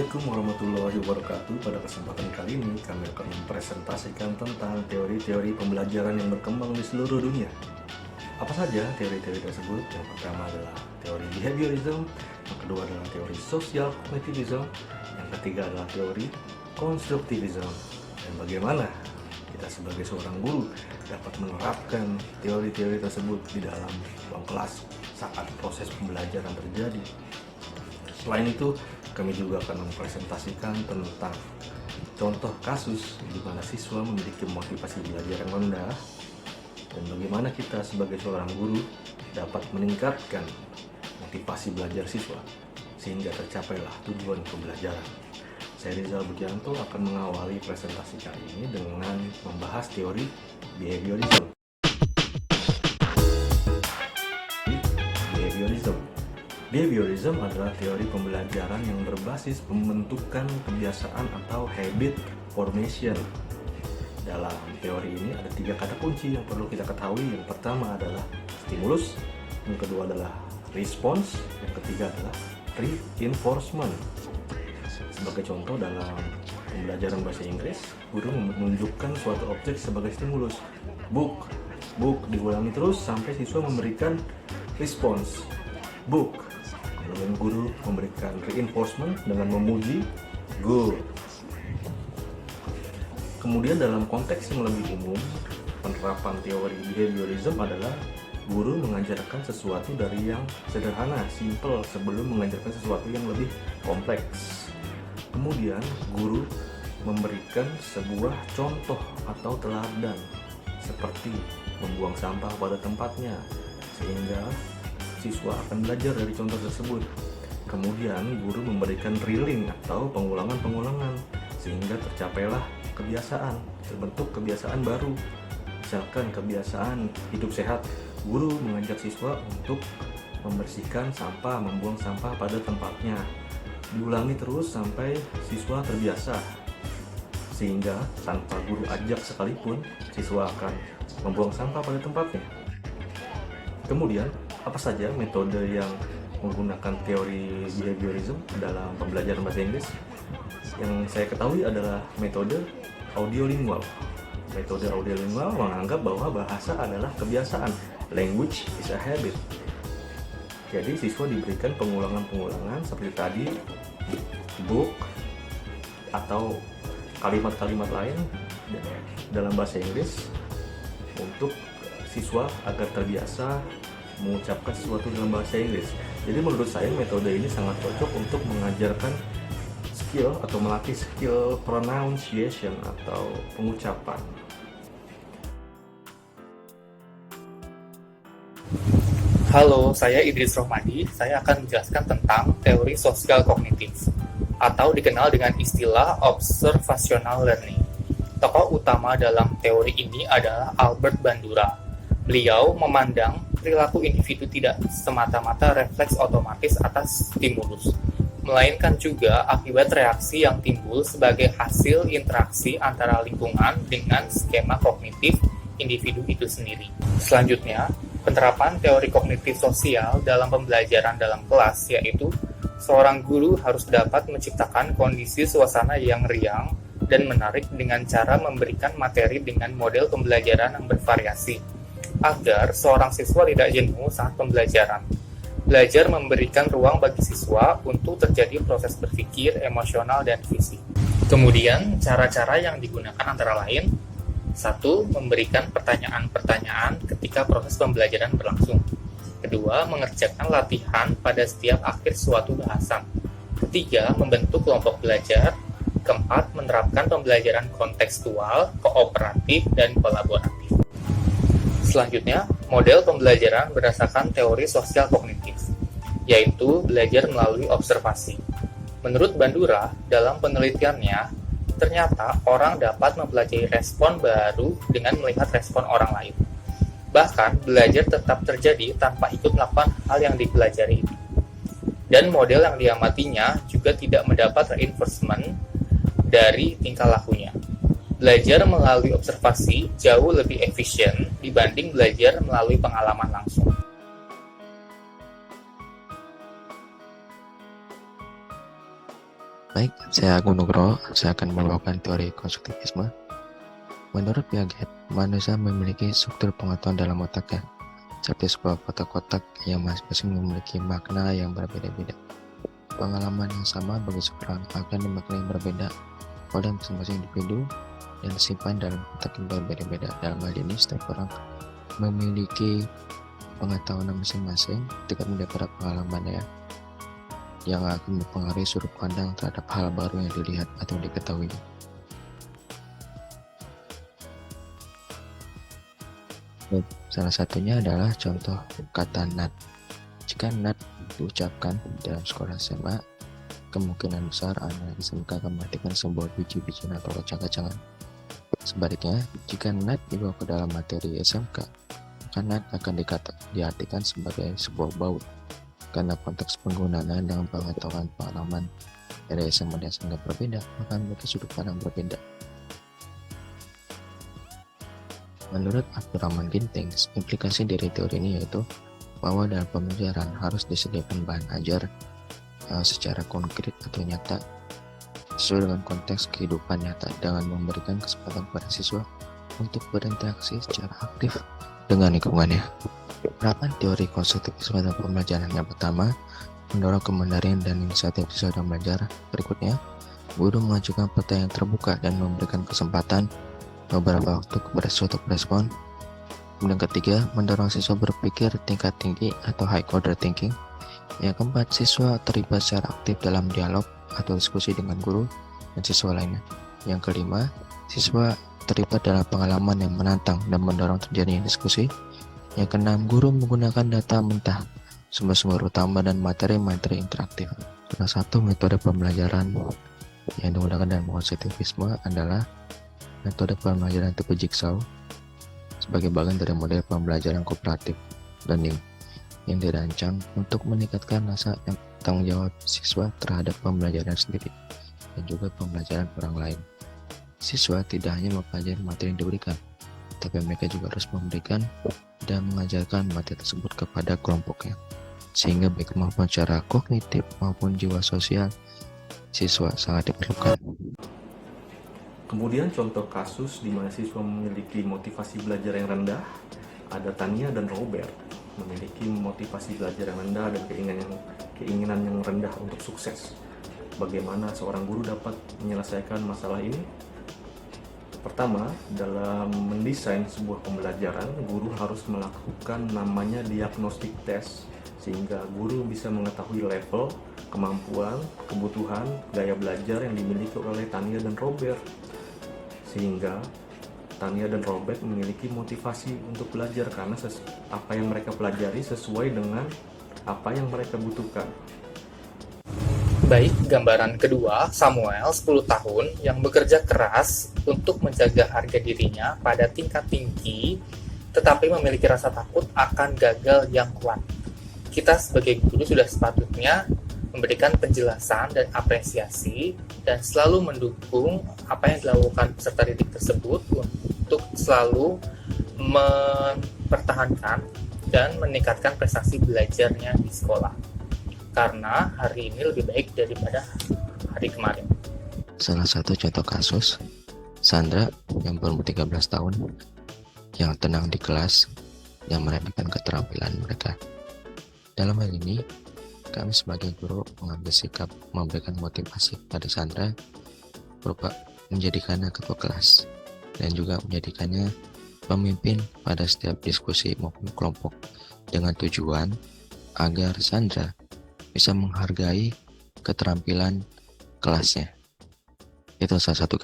Assalamualaikum warahmatullahi wabarakatuh. Pada kesempatan kali ini kami akan mempresentasikan tentang teori-teori pembelajaran yang berkembang di seluruh dunia. Apa saja teori-teori tersebut? Yang pertama adalah teori behaviorism, yang kedua adalah teori social cognitivism, yang ketiga adalah teori konstruktivism. Dan bagaimana kita sebagai seorang guru dapat menerapkan teori-teori tersebut di dalam ruang kelas saat proses pembelajaran terjadi. Selain itu, kami juga akan mempresentasikan tentang contoh kasus di mana siswa memiliki motivasi belajar yang rendah dan bagaimana kita sebagai seorang guru dapat meningkatkan motivasi belajar siswa sehingga tercapailah tujuan pembelajaran. Saya Rizal Budianto akan mengawali presentasi kali ini dengan membahas teori behaviorism. Behaviorism adalah teori pembelajaran yang berbasis pembentukan kebiasaan atau habit formation. Dalam teori ini ada 3 kata kunci yang perlu kita ketahui. Yang pertama adalah stimulus, yang kedua adalah response, yang ketiga adalah reinforcement. Sebagai contoh, dalam pembelajaran bahasa Inggris, guru menunjukkan suatu objek sebagai stimulus. Book diulangi terus sampai siswa memberikan response. Book. Kemudian guru memberikan reinforcement dengan memuji good. Kemudian dalam konteks yang lebih umum, penerapan teori behaviorism adalah guru mengajarkan sesuatu dari yang sederhana, simple, sebelum mengajarkan sesuatu yang lebih kompleks. Kemudian guru memberikan sebuah contoh atau teladan seperti membuang sampah pada tempatnya, sehingga siswa akan belajar dari contoh tersebut. Kemudian guru memberikan drilling atau pengulangan sehingga tercapailah kebiasaan, terbentuk kebiasaan baru. Misalkan kebiasaan hidup sehat, guru mengajak siswa untuk membersihkan sampah, membuang sampah pada tempatnya. Diulangi terus sampai siswa terbiasa, sehingga tanpa guru ajak sekalipun siswa akan membuang sampah pada tempatnya. Kemudian, apa saja metode yang menggunakan teori behaviorism dalam pembelajaran bahasa Inggris? Yang saya ketahui adalah metode audiolingual. Metode audiolingual menganggap bahwa bahasa adalah kebiasaan. Language is a habit. Jadi siswa diberikan pengulangan seperti tadi, book, atau kalimat-kalimat lain dalam bahasa Inggris untuk siswa agar terbiasa mengucapkan sesuatu dalam bahasa Inggris. Jadi menurut saya metode ini sangat cocok untuk mengajarkan skill atau melatih skill pronunciation atau pengucapan. Halo, saya Idris Rohmadi. Saya akan menjelaskan tentang teori sosial kognitif atau dikenal dengan istilah observational learning. Tokoh utama dalam teori ini adalah Albert Bandura. Beliau memandang perilaku individu tidak semata-mata refleks otomatis atas stimulus, melainkan juga akibat reaksi yang timbul sebagai hasil interaksi antara lingkungan dengan skema kognitif individu itu sendiri. Selanjutnya, penerapan teori kognitif sosial dalam pembelajaran dalam kelas, yaitu seorang guru harus dapat menciptakan kondisi suasana yang riang dan menarik dengan cara memberikan materi dengan model pembelajaran yang bervariasi, agar seorang siswa tidak jenuh saat pembelajaran. Belajar memberikan ruang bagi siswa untuk terjadi proses berpikir, emosional, dan fisik. Kemudian, cara-cara yang digunakan antara lain: 1. Memberikan pertanyaan-pertanyaan ketika proses pembelajaran berlangsung. 2. Mengerjakan latihan pada setiap akhir suatu bahasan. 3. Membentuk kelompok belajar. 4. Menerapkan pembelajaran kontekstual, kooperatif, dan kolaboratif. Selanjutnya, model pembelajaran berdasarkan teori sosial kognitif, yaitu belajar melalui observasi. Menurut Bandura, dalam penelitiannya, ternyata orang dapat mempelajari respon baru dengan melihat respon orang lain. Bahkan, belajar tetap terjadi tanpa ikut melakukan hal yang dipelajari itu. Dan model yang diamatinya juga tidak mendapat reinforcement dari tingkah lakunya. Belajar melalui observasi jauh lebih efisien dibanding belajar melalui pengalaman langsung. Baik, saya Agung Nugroho. Saya akan membawakan teori konstruktivisme. Menurut Piaget, manusia memiliki struktur pengetahuan dalam otaknya, seperti sebuah kotak-kotak yang masing-masing memiliki makna yang berbeda-beda. Pengalaman yang sama bagi seorang akan dimaknai berbeda oleh masing-masing individu dan disimpan dalam kotak yang berbeda-beda. Dalam hal ini, setiap orang memiliki pengetahuan masing-masing ketika mendapat pengalamannya yang akan mempengaruhi sudut pandang terhadap hal baru yang dilihat atau diketahui. Salah satunya adalah contoh kata nut. Jika nut diucapkan dalam sekolah SMA, kemungkinan besar anak SMK akan memperhatikan sebuah biji-bijian atau kacang-kacangan. Sebaliknya, jika nut dibawa ke dalam materi SMK, maka nut akan diartikan sebagai sebuah baut. Karena konteks penggunaannya dengan pengetahuan-pengalaman dari SMA dan SMK berbeda, maka memiliki sudut pandang berbeda. Menurut Abdurrahman Gintings, implikasi dari teori ini yaitu bahwa dalam pembelajaran harus disediakan bahan ajar secara konkret atau nyata sesuai dengan konteks kehidupan nyata dengan memberikan kesempatan pada siswa untuk berinteraksi secara aktif dengan lingkungannya. Penerapan teori konstruktivisme dalam pembelajaran yang pertama, mendorong kemandirian dan inisiatif siswa dalam belajar. Berikutnya, guru mengajukan pertanyaan terbuka dan memberikan kesempatan beberapa waktu kepada siswa untuk berespon. Kemudian ketiga, mendorong siswa berpikir tingkat tinggi atau high order thinking. Yang keempat, siswa terlibat secara aktif dalam dialog atau diskusi dengan guru dan siswa lainnya. Yang kelima, siswa terlibat dalam pengalaman yang menantang dan mendorong terjadinya diskusi. Yang keenam, guru menggunakan data mentah, sumber-sumber utama dan materi-materi interaktif. Salah satu metode pembelajaran yang digunakan dalam konstruktivisme adalah metode pembelajaran tipe jigsaw sebagai bagian dari model pembelajaran kooperatif learning yang dirancang untuk meningkatkan rasa tanggung jawab siswa terhadap pembelajaran sendiri dan juga pembelajaran orang lain. Siswa tidak hanya mempelajari materi yang diberikan, tapi mereka juga harus memberikan dan mengajarkan materi tersebut kepada kelompoknya, sehingga baik kemampuan secara kognitif maupun jiwa sosial siswa sangat diperlukan. Kemudian contoh kasus di mana siswa memiliki motivasi belajar yang rendah, ada Tania dan Robert memiliki motivasi belajar yang rendah dan keinginan yang rendah untuk sukses. Bagaimana seorang guru dapat menyelesaikan masalah ini? Pertama, dalam mendesain sebuah pembelajaran, guru harus melakukan namanya diagnostic test, sehingga guru bisa mengetahui level, kemampuan, kebutuhan, gaya belajar yang dimiliki oleh Tania dan Robert. Sehingga Tania dan Robert memiliki motivasi untuk belajar karena apa yang mereka pelajari sesuai dengan apa yang mereka butuhkan. Baik, gambaran kedua, Samuel 10 tahun yang bekerja keras untuk menjaga harga dirinya pada tingkat tinggi, tetapi memiliki rasa takut akan gagal yang kuat. Kita sebagai guru sudah sepatutnya memberikan penjelasan dan apresiasi dan selalu mendukung apa yang dilakukan peserta didik tersebut untuk selalu mempertahankan dan meningkatkan prestasi belajarnya di sekolah. Karena hari ini lebih baik daripada hari kemarin. Salah satu contoh kasus, Sandra yang berumur 13 tahun yang tenang di kelas yang meremehkan keterampilan mereka. Dalam hal ini, kami sebagai guru mengambil sikap memberikan motivasi pada Sandra berupa menjadikannya ketua kelas dan juga menjadikannya pemimpin pada setiap diskusi maupun kelompok dengan tujuan agar Sandra bisa menghargai keterampilan kelasnya. Itu salah satu